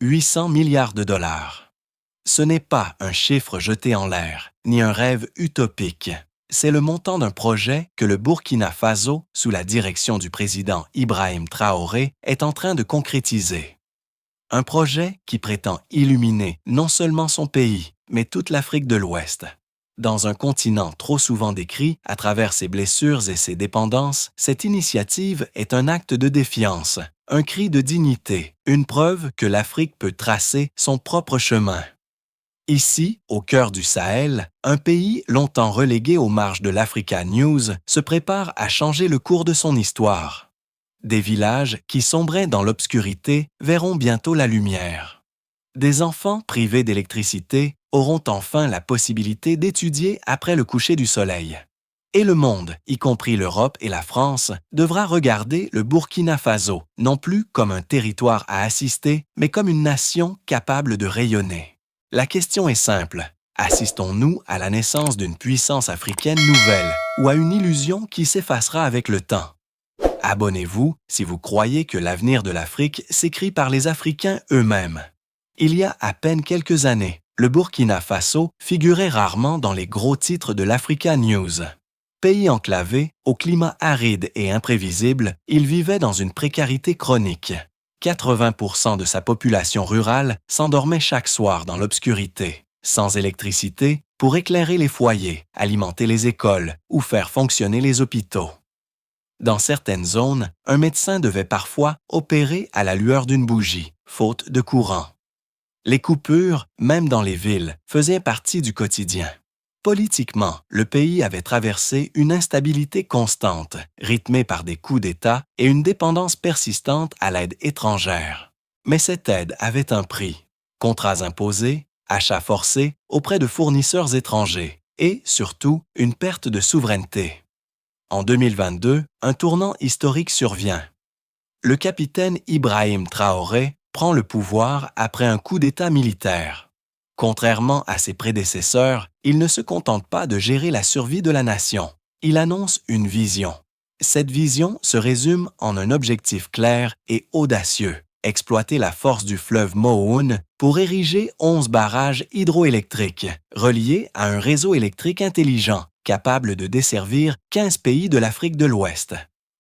800 milliards de dollars. Ce n'est pas un chiffre jeté en l'air, ni un rêve utopique. C'est le montant d'un projet que le Burkina Faso, sous la direction du président Ibrahim Traoré, est en train de concrétiser. Un projet qui prétend illuminer non seulement son pays, mais toute l'Afrique de l'Ouest. Dans un continent trop souvent décrit à travers ses blessures et ses dépendances, cette initiative est un acte de défiance, un cri de dignité, une preuve que l'Afrique peut tracer son propre chemin. Ici, au cœur du Sahel, un pays longtemps relégué aux marges de l'Africa News se prépare à changer le cours de son histoire. Des villages qui sombraient dans l'obscurité verront bientôt la lumière. Des enfants privés d'électricité auront enfin la possibilité d'étudier après le coucher du soleil. Et le monde, y compris l'Europe et la France, devra regarder le Burkina Faso non plus comme un territoire à assister, mais comme une nation capable de rayonner. La question est simple. Assistons-nous à la naissance d'une puissance africaine nouvelle ou à une illusion qui s'effacera avec le temps? Abonnez-vous si vous croyez que l'avenir de l'Afrique s'écrit par les Africains eux-mêmes. Il y a à peine quelques années, le Burkina Faso figurait rarement dans les gros titres de l'Africa News. Pays enclavé, au climat aride et imprévisible, il vivait dans une précarité chronique. 80% de sa population rurale s'endormait chaque soir dans l'obscurité, sans électricité, pour éclairer les foyers, alimenter les écoles ou faire fonctionner les hôpitaux. Dans certaines zones, un médecin devait parfois opérer à la lueur d'une bougie, faute de courant. Les coupures, même dans les villes, faisaient partie du quotidien. Politiquement, le pays avait traversé une instabilité constante, rythmée par des coups d'État et une dépendance persistante à l'aide étrangère. Mais cette aide avait un prix. Contrats imposés, achats forcés auprès de fournisseurs étrangers et, surtout, une perte de souveraineté. En 2022, un tournant historique survient. Le capitaine Ibrahim Traoré prend le pouvoir après un coup d'État militaire. Contrairement à ses prédécesseurs, il ne se contente pas de gérer la survie de la nation. Il annonce une vision. Cette vision se résume en un objectif clair et audacieux, exploiter la force du fleuve Mohoun pour ériger 11 barrages hydroélectriques, reliés à un réseau électrique intelligent, capable de desservir 15 pays de l'Afrique de l'Ouest.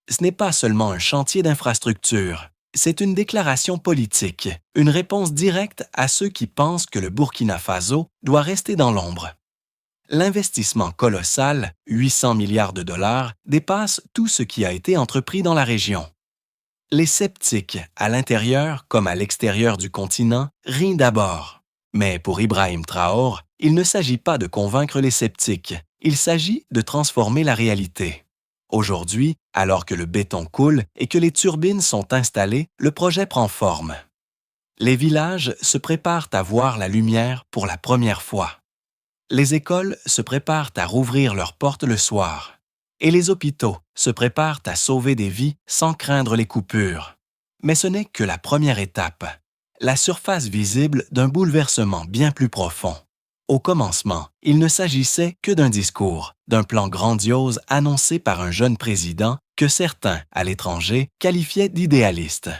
Ce n'est pas seulement un chantier d'infrastructure. C'est une déclaration politique, une réponse directe à ceux qui pensent que le Burkina Faso doit rester dans l'ombre. L'investissement colossal, 800 milliards de dollars, dépasse tout ce qui a été entrepris dans la région. Les sceptiques, à l'intérieur comme à l'extérieur du continent, rient d'abord. Mais pour Ibrahim Traoré, il ne s'agit pas de convaincre les sceptiques, il s'agit de transformer la réalité. Aujourd'hui, alors que le béton coule et que les turbines sont installées, le projet prend forme. Les villages se préparent à voir la lumière pour la première fois. Les écoles se préparent à rouvrir leurs portes le soir. Et les hôpitaux se préparent à sauver des vies sans craindre les coupures. Mais ce n'est que la première étape, la surface visible d'un bouleversement bien plus profond. Au commencement, il ne s'agissait que d'un discours, d'un plan grandiose annoncé par un jeune président que certains, à l'étranger, qualifiaient d'idéaliste.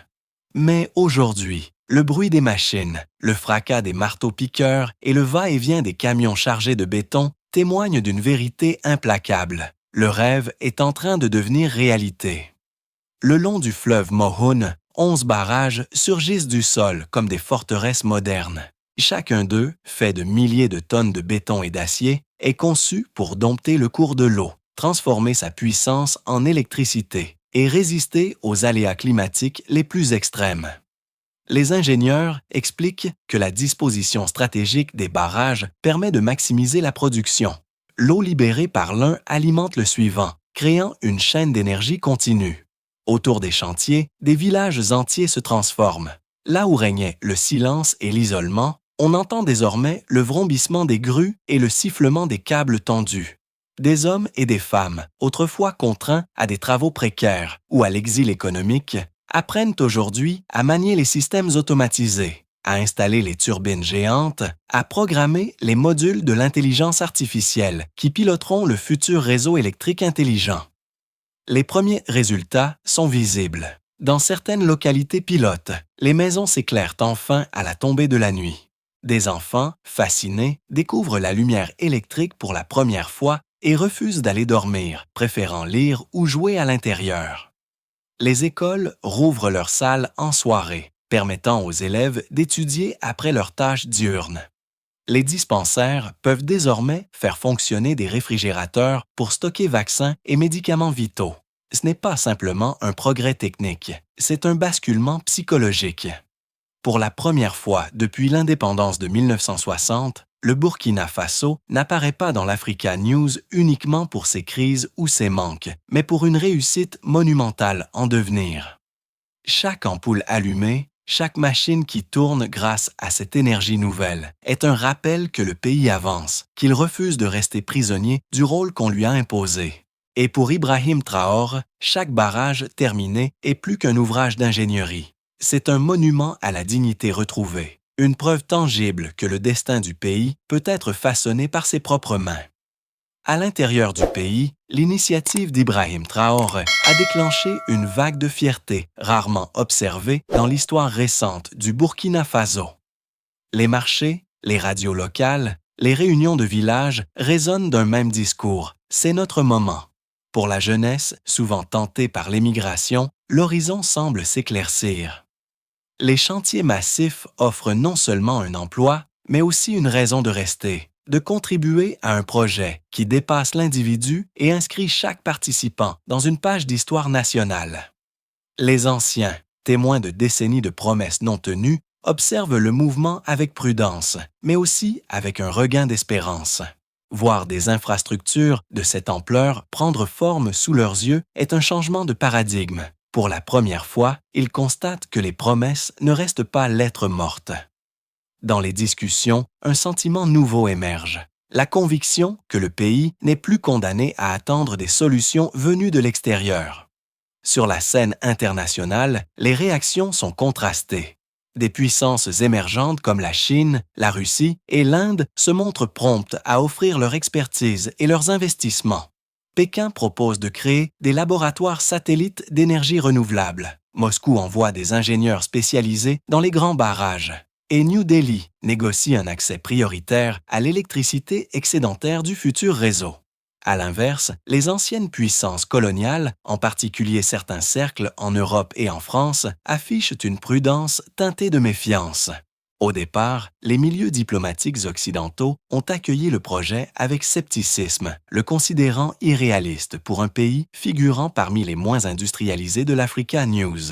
Mais aujourd'hui, le bruit des machines, le fracas des marteaux-piqueurs et le va-et-vient des camions chargés de béton témoignent d'une vérité implacable. Le rêve est en train de devenir réalité. Le long du fleuve Mohoun, 11 barrages surgissent du sol comme des forteresses modernes. Chacun d'eux, fait de milliers de tonnes de béton et d'acier, est conçu pour dompter le cours de l'eau, transformer sa puissance en électricité et résister aux aléas climatiques les plus extrêmes. Les ingénieurs expliquent que la disposition stratégique des barrages permet de maximiser la production. L'eau libérée par l'un alimente le suivant, créant une chaîne d'énergie continue. Autour des chantiers, des villages entiers se transforment. Là où régnait le silence et l'isolement, on entend désormais le vrombissement des grues et le sifflement des câbles tendus. Des hommes et des femmes, autrefois contraints à des travaux précaires ou à l'exil économique, apprennent aujourd'hui à manier les systèmes automatisés, à installer les turbines géantes, à programmer les modules de l'intelligence artificielle qui piloteront le futur réseau électrique intelligent. Les premiers résultats sont visibles. Dans certaines localités pilotes, les maisons s'éclairent enfin à la tombée de la nuit. Des enfants, fascinés, découvrent la lumière électrique pour la première fois et refusent d'aller dormir, préférant lire ou jouer à l'intérieur. Les écoles rouvrent leurs salles en soirée, permettant aux élèves d'étudier après leurs tâches diurnes. Les dispensaires peuvent désormais faire fonctionner des réfrigérateurs pour stocker vaccins et médicaments vitaux. Ce n'est pas simplement un progrès technique, c'est un basculement psychologique. Pour la première fois depuis l'indépendance de 1960, le Burkina Faso n'apparaît pas dans l'Africa News uniquement pour ses crises ou ses manques, mais pour une réussite monumentale en devenir. Chaque ampoule allumée, chaque machine qui tourne grâce à cette énergie nouvelle est un rappel que le pays avance, qu'il refuse de rester prisonnier du rôle qu'on lui a imposé. Et pour Ibrahim Traoré, chaque barrage terminé est plus qu'un ouvrage d'ingénierie. C'est un monument à la dignité retrouvée, une preuve tangible que le destin du pays peut être façonné par ses propres mains. À l'intérieur du pays, l'initiative d'Ibrahim Traoré a déclenché une vague de fierté rarement observée dans l'histoire récente du Burkina Faso. Les marchés, les radios locales, les réunions de village résonnent d'un même discours « C'est notre moment ». Pour la jeunesse, souvent tentée par l'émigration, l'horizon semble s'éclaircir. Les chantiers massifs offrent non seulement un emploi, mais aussi une raison de rester, de contribuer à un projet qui dépasse l'individu et inscrit chaque participant dans une page d'histoire nationale. Les anciens, témoins de décennies de promesses non tenues, observent le mouvement avec prudence, mais aussi avec un regain d'espérance. Voir des infrastructures de cette ampleur prendre forme sous leurs yeux est un changement de paradigme. Pour la première fois, ils constatent que les promesses ne restent pas lettres mortes. Dans les discussions, un sentiment nouveau émerge. La conviction que le pays n'est plus condamné à attendre des solutions venues de l'extérieur. Sur la scène internationale, les réactions sont contrastées. Des puissances émergentes comme la Chine, la Russie et l'Inde se montrent promptes à offrir leur expertise et leurs investissements. Pékin propose de créer des laboratoires satellites d'énergie renouvelable. Moscou envoie des ingénieurs spécialisés dans les grands barrages. Et New Delhi négocie un accès prioritaire à l'électricité excédentaire du futur réseau. À l'inverse, les anciennes puissances coloniales, en particulier certains cercles en Europe et en France, affichent une prudence teintée de méfiance. Au départ, les milieux diplomatiques occidentaux ont accueilli le projet avec scepticisme, le considérant irréaliste pour un pays figurant parmi les moins industrialisés de l'Africa News.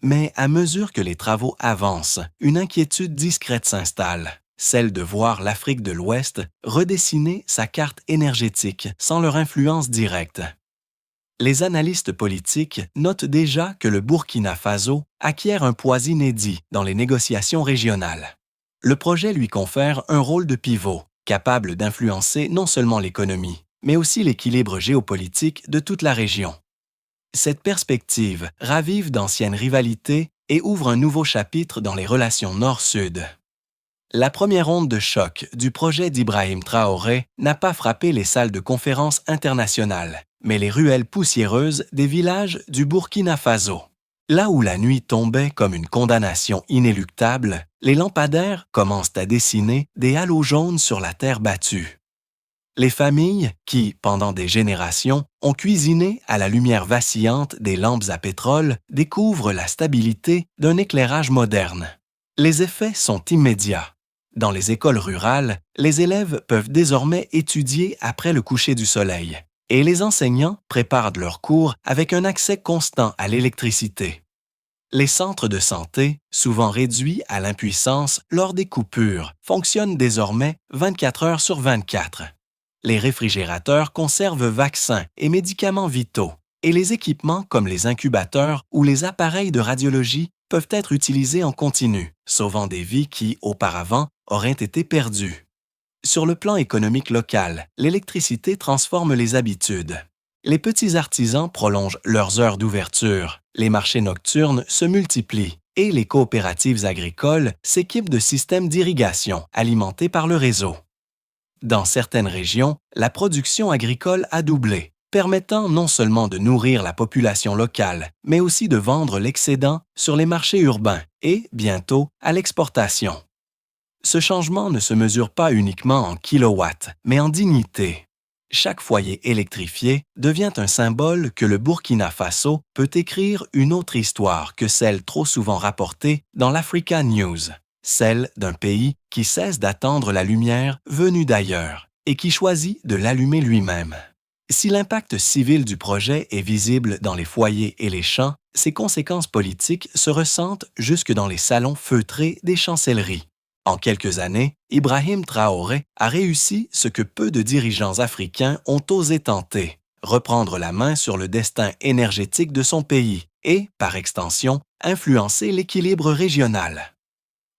Mais à mesure que les travaux avancent, une inquiétude discrète s'installe, celle de voir l'Afrique de l'Ouest redessiner sa carte énergétique sans leur influence directe. Les analystes politiques notent déjà que le Burkina Faso acquiert un poids inédit dans les négociations régionales. Le projet lui confère un rôle de pivot, capable d'influencer non seulement l'économie, mais aussi l'équilibre géopolitique de toute la région. Cette perspective ravive d'anciennes rivalités et ouvre un nouveau chapitre dans les relations Nord-Sud. La première onde de choc du projet d'Ibrahim Traoré n'a pas frappé les salles de conférences internationales, mais les ruelles poussiéreuses des villages du Burkina Faso. Là où la nuit tombait comme une condamnation inéluctable, les lampadaires commencent à dessiner des halos jaunes sur la terre battue. Les familles qui, pendant des générations, ont cuisiné à la lumière vacillante des lampes à pétrole découvrent la stabilité d'un éclairage moderne. Les effets sont immédiats. Dans les écoles rurales, les élèves peuvent désormais étudier après le coucher du soleil, et les enseignants préparent leurs cours avec un accès constant à l'électricité. Les centres de santé, souvent réduits à l'impuissance lors des coupures, fonctionnent désormais 24 heures sur 24. Les réfrigérateurs conservent vaccins et médicaments vitaux, et les équipements comme les incubateurs ou les appareils de radiologie peuvent être utilisés en continu, sauvant des vies qui, auparavant, auraient été perdues. Sur le plan économique local, l'électricité transforme les habitudes. Les petits artisans prolongent leurs heures d'ouverture, les marchés nocturnes se multiplient et les coopératives agricoles s'équipent de systèmes d'irrigation alimentés par le réseau. Dans certaines régions, la production agricole a doublé, permettant non seulement de nourrir la population locale, mais aussi de vendre l'excédent sur les marchés urbains et, bientôt, à l'exportation. Ce changement ne se mesure pas uniquement en kilowatts, mais en dignité. Chaque foyer électrifié devient un symbole que le Burkina Faso peut écrire une autre histoire que celle trop souvent rapportée dans l'Africa News, celle d'un pays qui cesse d'attendre la lumière venue d'ailleurs et qui choisit de l'allumer lui-même. Si l'impact civil du projet est visible dans les foyers et les champs, ses conséquences politiques se ressentent jusque dans les salons feutrés des chancelleries. En quelques années, Ibrahim Traoré a réussi ce que peu de dirigeants africains ont osé tenter, reprendre la main sur le destin énergétique de son pays et, par extension, influencer l'équilibre régional.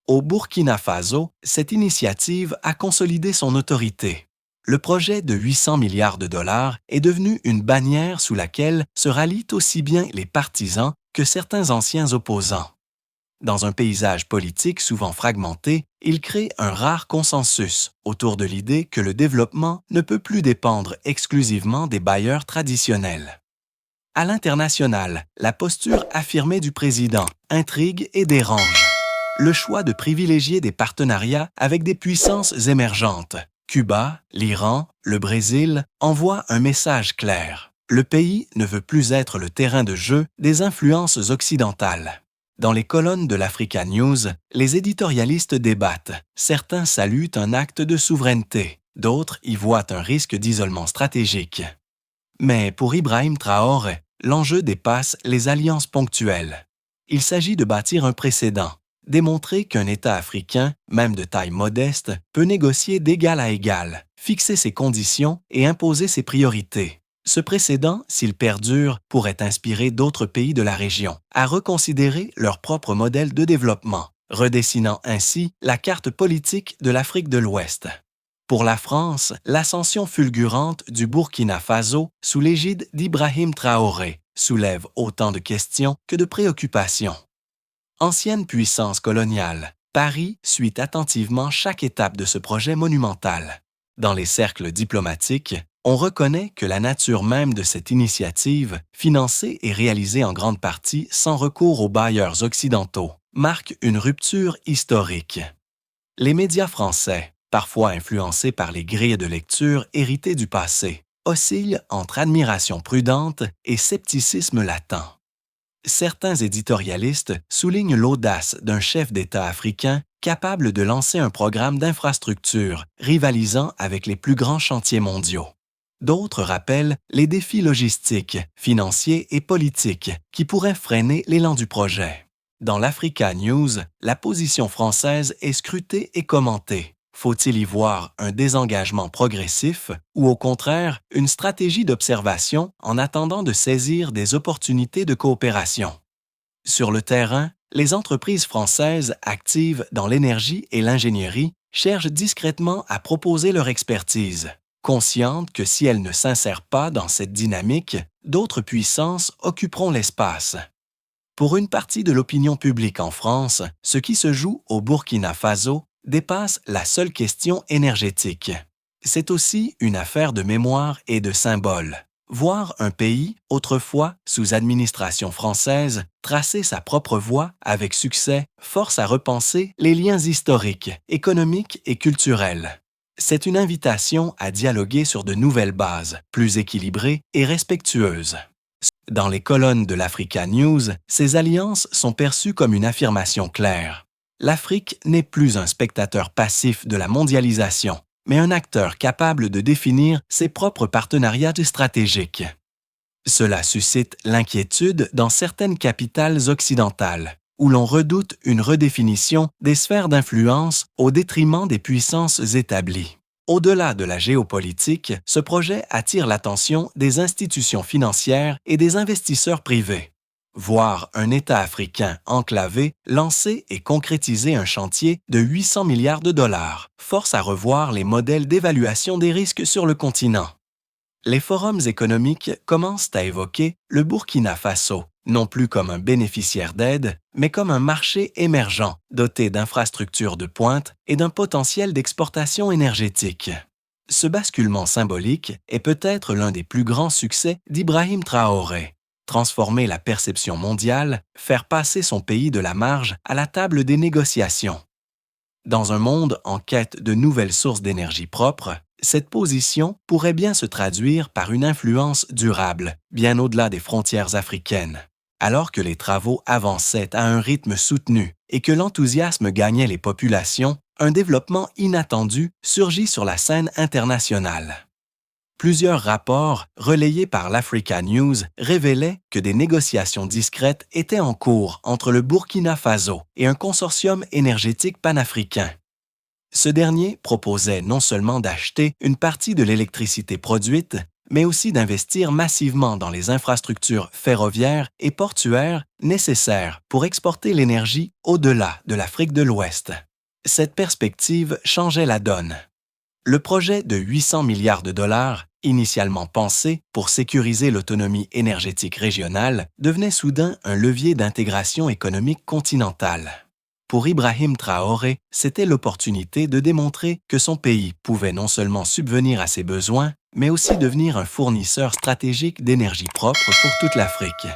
Au Burkina Faso, cette initiative a consolidé son autorité. Le projet de 800 milliards de dollars est devenu une bannière sous laquelle se rallient aussi bien les partisans que certains anciens opposants. Dans un paysage politique souvent fragmenté, il crée un rare consensus autour de l'idée que le développement ne peut plus dépendre exclusivement des bailleurs traditionnels. À l'international, la posture affirmée du président intrigue et dérange. Le choix de privilégier des partenariats avec des puissances émergentes, Cuba, l'Iran, le Brésil, envoie un message clair. Le pays ne veut plus être le terrain de jeu des influences occidentales. Dans les colonnes de l'Africa News, les éditorialistes débattent. Certains saluent un acte de souveraineté, d'autres y voient un risque d'isolement stratégique. Mais pour Ibrahim Traoré, l'enjeu dépasse les alliances ponctuelles. Il s'agit de bâtir un précédent, démontrer qu'un État africain, même de taille modeste, peut négocier d'égal à égal, fixer ses conditions et imposer ses priorités. Ce précédent, s'il perdure, pourrait inspirer d'autres pays de la région à reconsidérer leur propre modèle de développement, redessinant ainsi la carte politique de l'Afrique de l'Ouest. Pour la France, l'ascension fulgurante du Burkina Faso sous l'égide d'Ibrahim Traoré soulève autant de questions que de préoccupations. Ancienne puissance coloniale, Paris suit attentivement chaque étape de ce projet monumental. Dans les cercles diplomatiques, on reconnaît que la nature même de cette initiative, financée et réalisée en grande partie sans recours aux bailleurs occidentaux, marque une rupture historique. Les médias français, parfois influencés par les grilles de lecture héritées du passé, oscillent entre admiration prudente et scepticisme latent. Certains éditorialistes soulignent l'audace d'un chef d'État africain capable de lancer un programme d'infrastructure rivalisant avec les plus grands chantiers mondiaux. D'autres rappellent les défis logistiques, financiers et politiques qui pourraient freiner l'élan du projet. Dans l'Africa News, la position française est scrutée et commentée. Faut-il y voir un désengagement progressif ou au contraire une stratégie d'observation en attendant de saisir des opportunités de coopération? Sur le terrain, les entreprises françaises actives dans l'énergie et l'ingénierie cherchent discrètement à proposer leur expertise, conscientes que si elles ne s'insèrent pas dans cette dynamique, d'autres puissances occuperont l'espace. Pour une partie de l'opinion publique en France, ce qui se joue au Burkina Faso dépasse la seule question énergétique. C'est aussi une affaire de mémoire et de symboles. Voir un pays, autrefois sous administration française, tracer sa propre voie avec succès force à repenser les liens historiques, économiques et culturels. C'est une invitation à dialoguer sur de nouvelles bases, plus équilibrées et respectueuses. Dans les colonnes de l'Africa News, ces alliances sont perçues comme une affirmation claire. L'Afrique n'est plus un spectateur passif de la mondialisation, mais un acteur capable de définir ses propres partenariats stratégiques. Cela suscite l'inquiétude dans certaines capitales occidentales, où l'on redoute une redéfinition des sphères d'influence au détriment des puissances établies. Au-delà de la géopolitique, ce projet attire l'attention des institutions financières et des investisseurs privés. Voir un État africain enclavé lancer et concrétiser un chantier de 800 milliards de dollars force à revoir les modèles d'évaluation des risques sur le continent. Les forums économiques commencent à évoquer le Burkina Faso, non plus comme un bénéficiaire d'aide, mais comme un marché émergent, doté d'infrastructures de pointe et d'un potentiel d'exportation énergétique. Ce basculement symbolique est peut-être l'un des plus grands succès d'Ibrahim Traoré. Transformer la perception mondiale, faire passer son pays de la marge à la table des négociations. Dans un monde en quête de nouvelles sources d'énergie propre, cette position pourrait bien se traduire par une influence durable, bien au-delà des frontières africaines. Alors que les travaux avançaient à un rythme soutenu et que l'enthousiasme gagnait les populations, un développement inattendu surgit sur la scène internationale. Plusieurs rapports relayés par l'Africa News révélaient que des négociations discrètes étaient en cours entre le Burkina Faso et un consortium énergétique panafricain. Ce dernier proposait non seulement d'acheter une partie de l'électricité produite, mais aussi d'investir massivement dans les infrastructures ferroviaires et portuaires nécessaires pour exporter l'énergie au-delà de l'Afrique de l'Ouest. Cette perspective changeait la donne. Le projet de 800 milliards de dollars, initialement pensé pour sécuriser l'autonomie énergétique régionale, devenait soudain un levier d'intégration économique continentale. Pour Ibrahim Traoré, c'était l'opportunité de démontrer que son pays pouvait non seulement subvenir à ses besoins, mais aussi devenir un fournisseur stratégique d'énergie propre pour toute l'Afrique.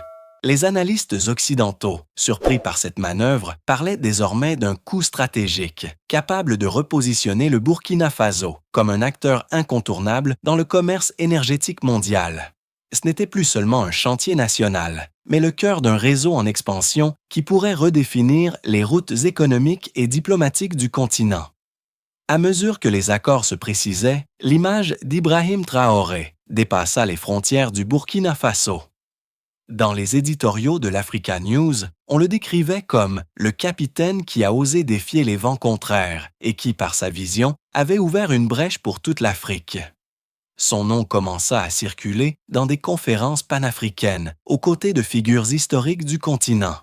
Les analystes occidentaux, surpris par cette manœuvre, parlaient désormais d'un coup stratégique, capable de repositionner le Burkina Faso comme un acteur incontournable dans le commerce énergétique mondial. Ce n'était plus seulement un chantier national, mais le cœur d'un réseau en expansion qui pourrait redéfinir les routes économiques et diplomatiques du continent. À mesure que les accords se précisaient, l'image d'Ibrahim Traoré dépassa les frontières du Burkina Faso. Dans les éditoriaux de l'Africa News, on le décrivait comme le capitaine qui a osé défier les vents contraires et qui, par sa vision, avait ouvert une brèche pour toute l'Afrique. Son nom commença à circuler dans des conférences panafricaines, aux côtés de figures historiques du continent.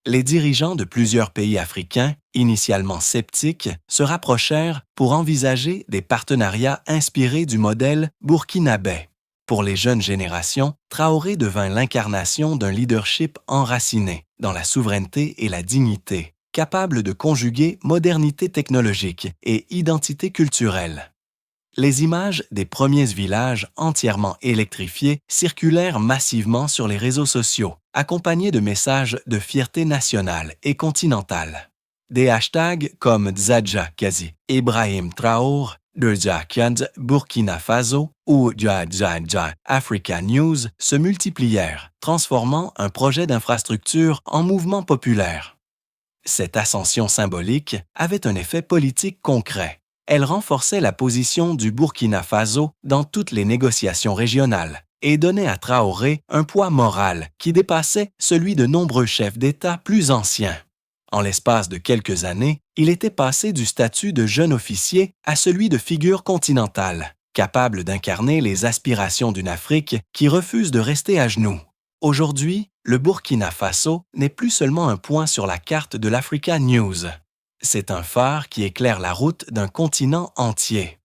Les dirigeants de plusieurs pays africains, initialement sceptiques, se rapprochèrent pour envisager des partenariats inspirés du modèle burkinabé. Pour les jeunes générations, Traoré devint l'incarnation d'un leadership enraciné dans la souveraineté et la dignité, capable de conjuguer modernité technologique et identité culturelle. Les images des premiers villages entièrement électrifiés circulèrent massivement sur les réseaux sociaux, accompagnés de messages de fierté nationale et continentale. Des hashtags comme Dzaja Kazi, Ibrahim Traoré, Dzaja Burkina Faso ou Dzaja Africa News se multiplièrent, transformant un projet d'infrastructure en mouvement populaire. Cette ascension symbolique avait un effet politique concret. Elle renforçait la position du Burkina Faso dans toutes les négociations régionales et donnait à Traoré un poids moral qui dépassait celui de nombreux chefs d'État plus anciens. En l'espace de quelques années, il était passé du statut de jeune officier à celui de figure continentale, capable d'incarner les aspirations d'une Afrique qui refuse de rester à genoux. Aujourd'hui, le Burkina Faso n'est plus seulement un point sur la carte de l'Africa News. C'est un phare qui éclaire la route d'un continent entier.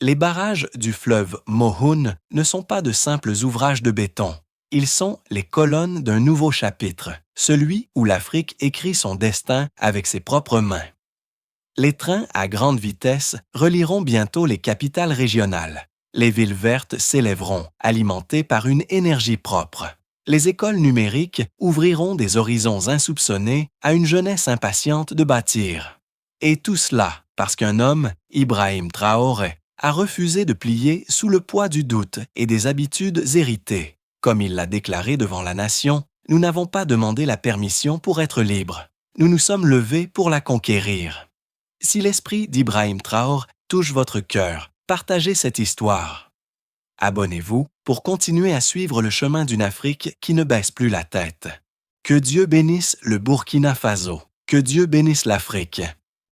Les barrages du fleuve Mohoun ne sont pas de simples ouvrages de béton. Ils sont les colonnes d'un nouveau chapitre, celui où l'Afrique écrit son destin avec ses propres mains. Les trains à grande vitesse relieront bientôt les capitales régionales. Les villes vertes s'élèveront, alimentées par une énergie propre. Les écoles numériques ouvriront des horizons insoupçonnés à une jeunesse impatiente de bâtir. Et tout cela parce qu'un homme, Ibrahim Traoré, a refusé de plier sous le poids du doute et des habitudes héritées. Comme il l'a déclaré devant la nation, nous n'avons pas demandé la permission pour être libres. Nous nous sommes levés pour la conquérir. Si l'esprit d'Ibrahim Traoré touche votre cœur, partagez cette histoire. Abonnez-vous pour continuer à suivre le chemin d'une Afrique qui ne baisse plus la tête. Que Dieu bénisse le Burkina Faso. Que Dieu bénisse l'Afrique.